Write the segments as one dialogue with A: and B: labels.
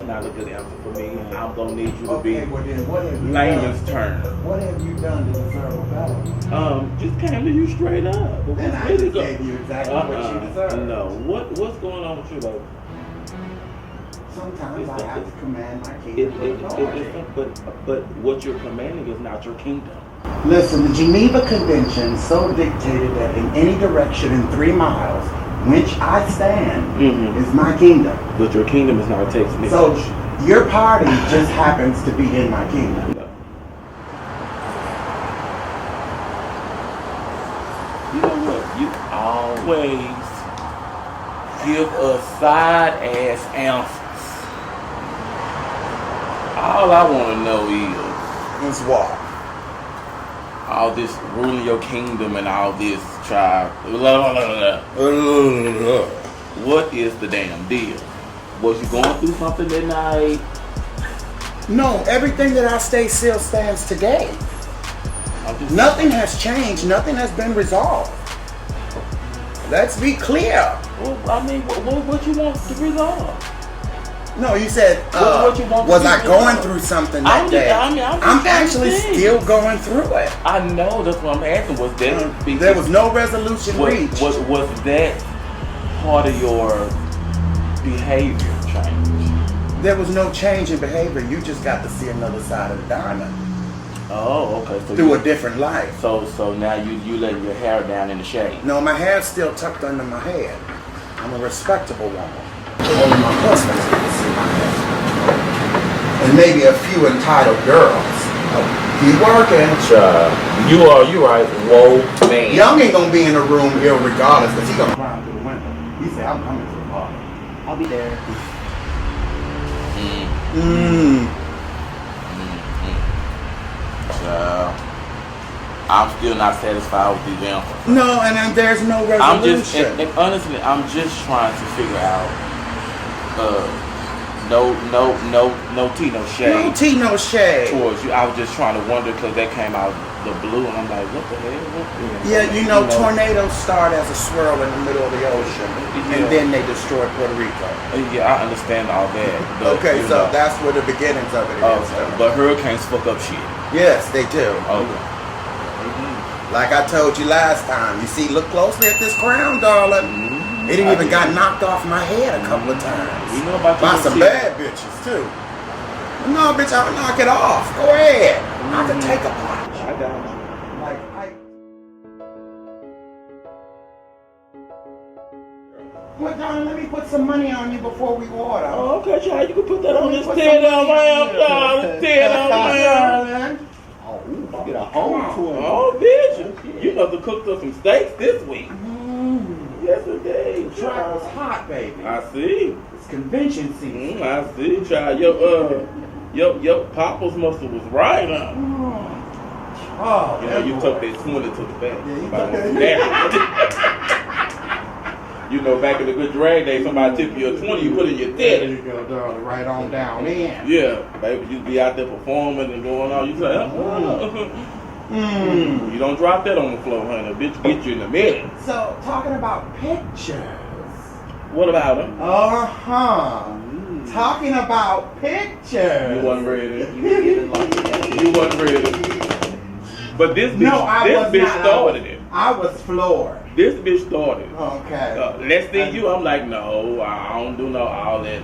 A: not a good answer for me. I'm gonna need you to
B: Okay,
A: be
B: well then what have you
A: layman's
B: done?
A: turn.
B: What have you done to deserve a better?
A: Just came to you straight up. But
B: Then
A: what's
B: I
A: really
B: just gave you exactly what you deserve.
A: No. What's going on with you, baby?
B: Sometimes I have to command my kingdom with authority.
A: But what you're commanding is not your kingdom.
B: Listen, the Geneva Convention so dictated that in any direction in 3 miles, which I stand, is my kingdom.
A: But your kingdom is not a text message.
B: So your party just happens to be in my kingdom.
A: No. You know what? You always give us side-ass answers. All I want to know
B: Is what?
A: all this ruling your kingdom and all this tribe. What is the damn deal? Was you going through something that night?
B: No, everything that I say still stands today. Nothing has changed. Nothing has been resolved. Let's be clear.
A: Well, I mean, what you want to resolve?
B: No, you said,
A: What you want
B: was
A: to
B: I
A: do
B: going
A: now?
B: through something that day?
A: I'm
B: I'm actually still going through it.
A: I know, that's what I'm asking. Was that
B: There was no resolution reached.
A: Was that part of your behavior change?
B: There was no change in behavior. You just got to see another side of the diamond
A: Oh, okay. So
B: through a different life.
A: So now you letting your hair down in the shade.
B: No, my hair's still tucked under my head. I'm a respectable woman. Only my husband's going to see my hair. And maybe a few entitled girls. Keep working.
A: You right. Whoa, man.
B: Young ain't gonna be in the room irregardless, because he gonna climb through the window. He said, I'm coming to the party. I'll be there.
A: I'm still not satisfied with these answers.
B: No, and then there's no resolution.
A: And honestly, I'm just trying to figure out. No tea, no shade.
B: No tea, no shade.
A: Towards you. I was just trying to wonder because that came out the blue, and I'm like, what the hell?
B: Yeah, you know, tornadoes start as a swirl in the middle of the ocean, and then they destroy Puerto Rico.
A: Yeah, I understand all that. But,
B: okay, so that's where the beginnings of it is.
A: Okay. But hurricanes fuck up shit.
B: Yes, they do.
A: Okay.
B: Like I told you last time, you see, look closely at this crown, darling. It didn't even got knocked off my head a couple of times.
A: You know about
B: by some bad bitches too. No, bitch, I'll knock it off. Go ahead. I can take a punch.
A: I got you.
B: Well, darling, let me put some money on you before we order.
A: Oh, okay, child. You can put that on this $10 lamb, child. $10 lamb.
B: Oh,
A: You get a whole tour. Oh, bitch. You must have cooked up some steaks this week. Yes, indeed.
B: The track was hot, baby.
A: I see.
B: It's convention season.
A: I see, child. Your papa's muscle was right, huh?
B: Oh,
A: You took that 20 to the back.
B: Yeah, you took that.
A: You know, back in the good drag day, somebody tip you a 20, you put it in your
B: There
A: tip.
B: you go, darling. Right on down in.
A: Yeah, baby, you be out there performing and going on. You say, You don't drop that on the floor, honey. Bitch, get you in the middle.
B: So, talking about pictures.
A: What about them?
B: Talking about pictures.
A: You wasn't ready. You wasn't ready. But this bitch started it.
B: I was floored.
A: This bitch started.
B: Okay.
A: Let's see you. I'm like, no, I don't do no all that.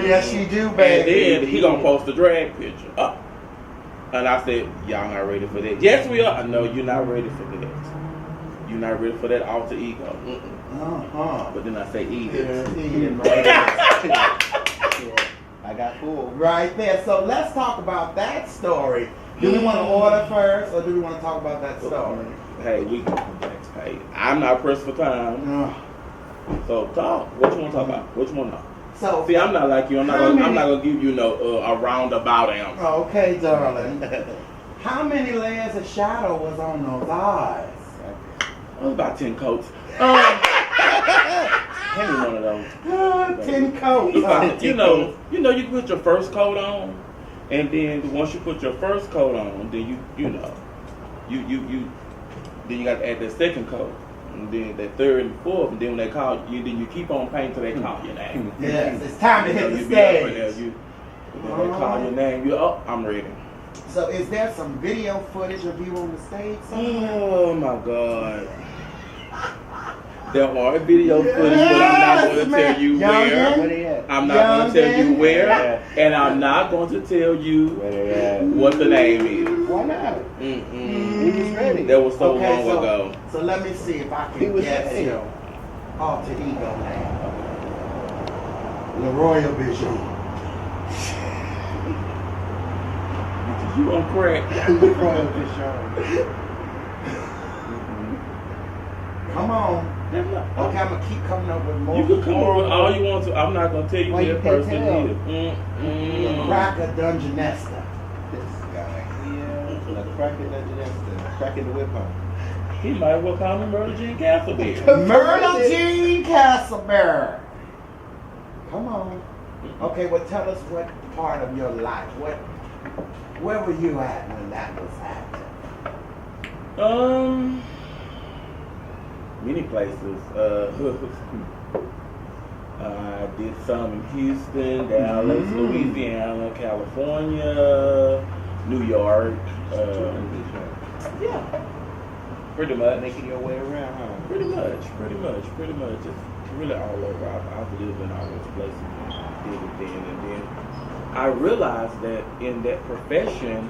B: Yes you do, baby.
A: And then he gonna post a drag picture. And I said, y'all not ready for that. Yes, we are. No, you're not ready for that. You're not ready for that alter ego. But then I say, eat it.
B: I got fooled. Right there. So let's talk about that story. Do we want to order first, or do we want to talk about that story?
A: Hey, hey, I'm not pressed for time. So talk. What you want to talk about? What you want to know?
B: So
A: see, I'm not like you. I'm not gonna give you a roundabout answer.
B: Okay, darling. How many layers of shadow was on those eyes?
A: About 10 coats. Give me one of those.
B: 10 coats.
A: You know, you put your first coat on, and then once you put your first coat on, then then you got to add that second coat. And then that third and fourth, and then when they call you, then you keep on paying till they call your name.
B: Yes, it's time to hit the
A: You
B: stage.
A: be up there, they call your name, I'm ready.
B: So is there some video footage of you on the stage somewhere?
A: Oh my God. There are video footage, but I'm not going to tell you where. I'm not going to tell you where, and I'm not going to tell you what the name is.
C: Why not? He was ready.
A: That was so long ago.
B: So let me see if I can guess your alter ego name. Leroy Vision.
A: You on crack.
C: Leroy Vision.
B: Come on. Okay, I'm gonna keep coming up with more.
A: You can come up with all you want to. I'm not gonna tell you who that person is.
B: Cracker Dungeonesta.
C: This guy. Yeah. A cracker Dungeonesta. Cracking the whip home.
A: He might well call him Myrtle Jean Castleberry.
B: Myrtle Jean Castleberry. Come on. Okay, well tell us what part of your life. Where were you at when that was happening?
A: Many places. I did some in Houston, Dallas, Louisiana, California, New York. Yeah, pretty much.
C: Making your way around, huh?
A: Pretty much. It's really all over. I've lived in all those places and did it then. And then I realized that in that profession,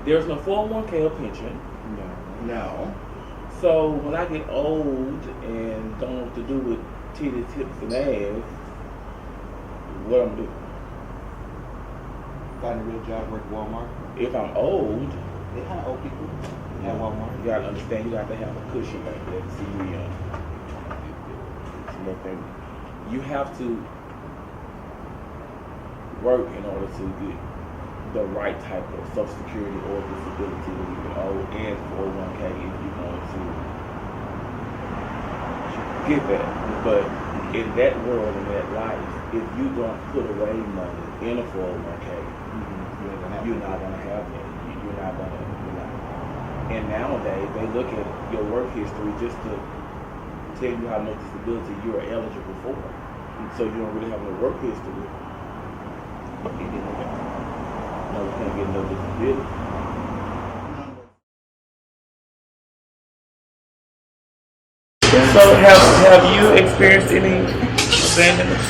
A: there's no 401k or pension.
B: No.
A: So when I get old and don't know what to do with titties, hips, and ass, what I'm doing?
C: Find a real job, work at Walmart.
A: If I'm old,
C: They hire old people at Walmart.
A: you gotta understand, you got to have a cushion back there to see you young. You have to work in order to get the right type of Social Security or disability when you get old, and 401k if you want to get that. But in that world, in that life, if you don't put away money in a 401k, you're not gonna have that. You're not. And nowadays, they look at your work history just to tell you how much disability you are eligible for. And so you don't really have no work history. You can't get no disability. So have you experienced any abandonment?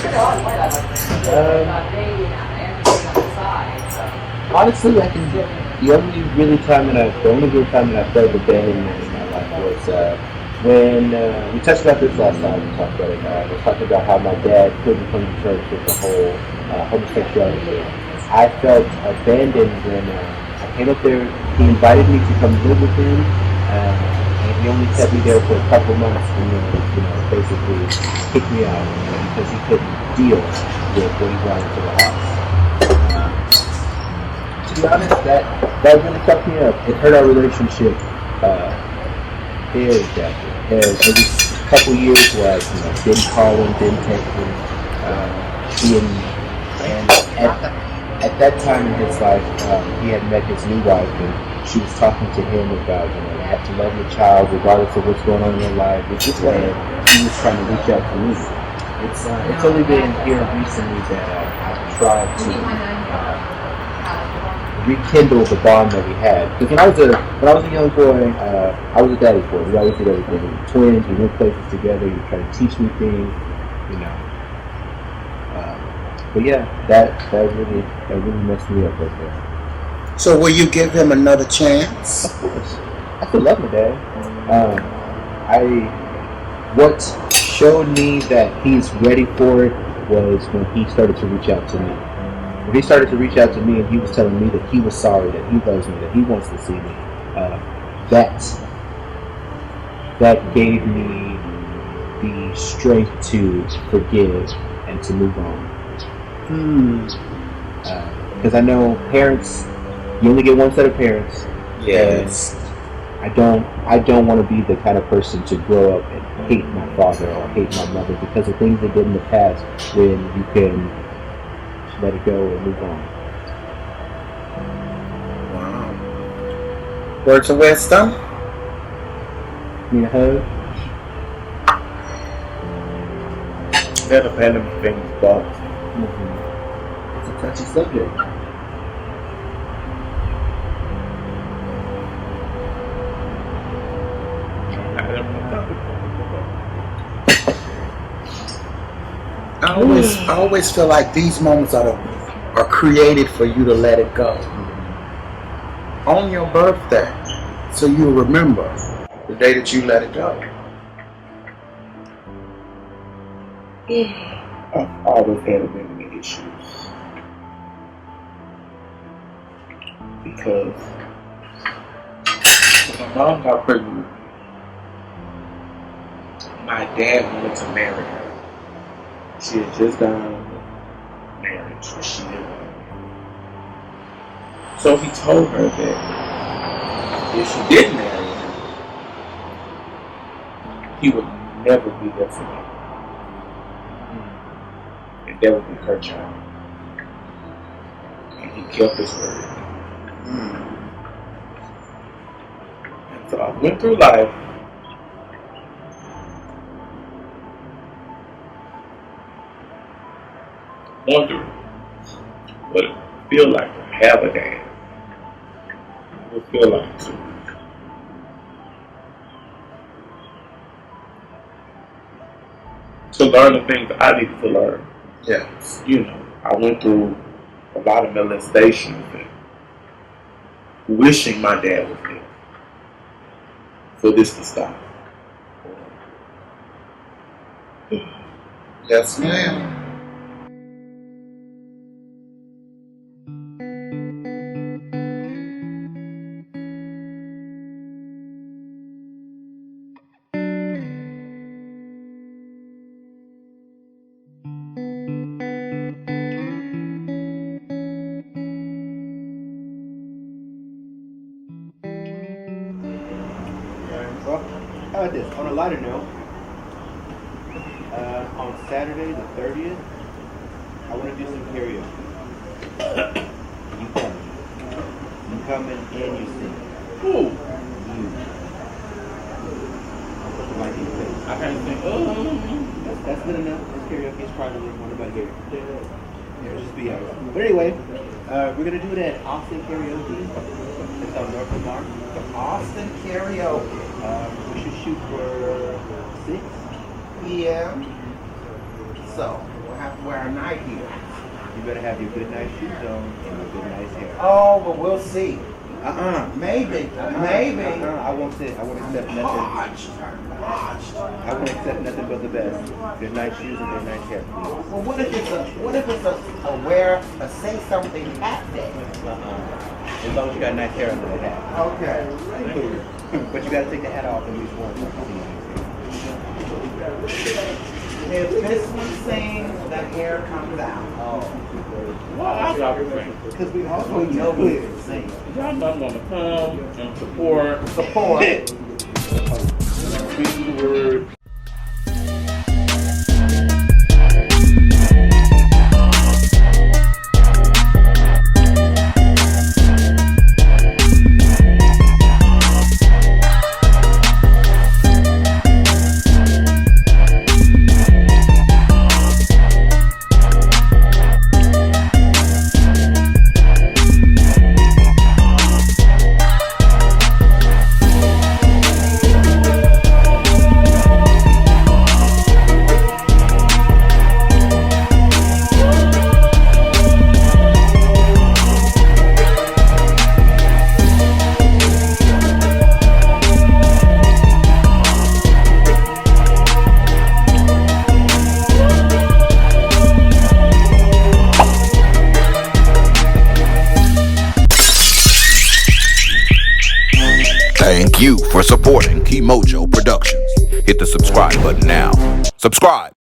D: Honestly, the only real time that I felt abandonment in my life was when we touched about this last time. We talked about it. We talked about how my dad couldn't come to church with the whole homosexuality thing. I felt abandoned when I came up there. He invited me to come live with him, and he only kept me there for a couple months, and then basically kicked me out because he couldn't deal with what he brought into the house. To be honest, that really fucked me up. It hurt our relationship very badly. Every couple years where I didn't call him, didn't text him, and at that time in his life, he had met his new wife, and she was talking to him about, you have to love your child regardless of what's going on in your life. It's just like he was trying to reach out to me. It's only been here recently that I've tried to rekindle the bond that we had. Because when I was a young boy, I was a daddy's boy. We always did everything. We were twins. We went places together. He would try to teach me things, But yeah, that really messed me up right there.
B: So will you give him another chance?
D: Of course. I still love my dad. What showed me that he's ready for it was when he started to reach out to me. When he started to reach out to me and he was telling me that he was sorry, that he loves me, that he wants to see me, that gave me the strength to forgive and to move on. Because I know parents, you only get one set of parents.
B: Yes.
D: I don't want to be the kind of person to grow up and hate my father or hate my mother because of things they did in the past, when you can let it go and move on.
B: Wow. Words of wisdom?
D: Need a hug?
A: That abandonment thing is bothers me.
D: It's a touchy subject.
B: I always feel like these moments are created for you to let it go. On your birthday, so you'll remember the day that you let it go.
A: I've always had abandonment issues because when my mom got pregnant, my dad wanted to marry her. She had just done marriage, but she didn't want to. So he told her that if she did marry him, he would never be there for me. And that would be her child. And he kept his word. And so I went through life wondering what it would feel like to have a dad. What it would feel like to learn the things I needed to learn.
B: Yes.
A: You know, I went through a lot of molestations and wishing my dad was there for this to stop.
B: Yes, ma'am.
C: Well, how about this? On a lighter note, on Saturday the 30th, I want to do some karaoke. You coming? You coming and you sing.
A: Who?
C: You. I'll put the mic in your face.
A: I can't think.
C: That's good enough. This karaoke is private. Won't nobody hear it. Yeah, just be honest. But anyway, we're gonna do it at Austin Karaoke. It's on North of Mark.
B: Austin Karaoke.
C: We should shoot for 6
B: p.m. So we'll have to wear our night heels.
C: You better have your good night shoes on and your good nice hair.
B: Oh, but we'll see. Maybe. Maybe.
C: I won't say. I won't accept nothing. I won't accept nothing but the best. Good night shoes and good nice hair, please.
B: Well, what if it's a say something hat day?
C: As long as you got nice hair under the hat.
B: Okay.
C: But you gotta take the hat off at least once.
B: If this one sings, the hair comes out.
C: Oh.
A: Well, I got to think.
C: Because we also know who can sing.
A: Y'all not gonna come and support. Speak the word.
E: Thank you for supporting KeeMojo Productions. Hit the subscribe button now. Subscribe.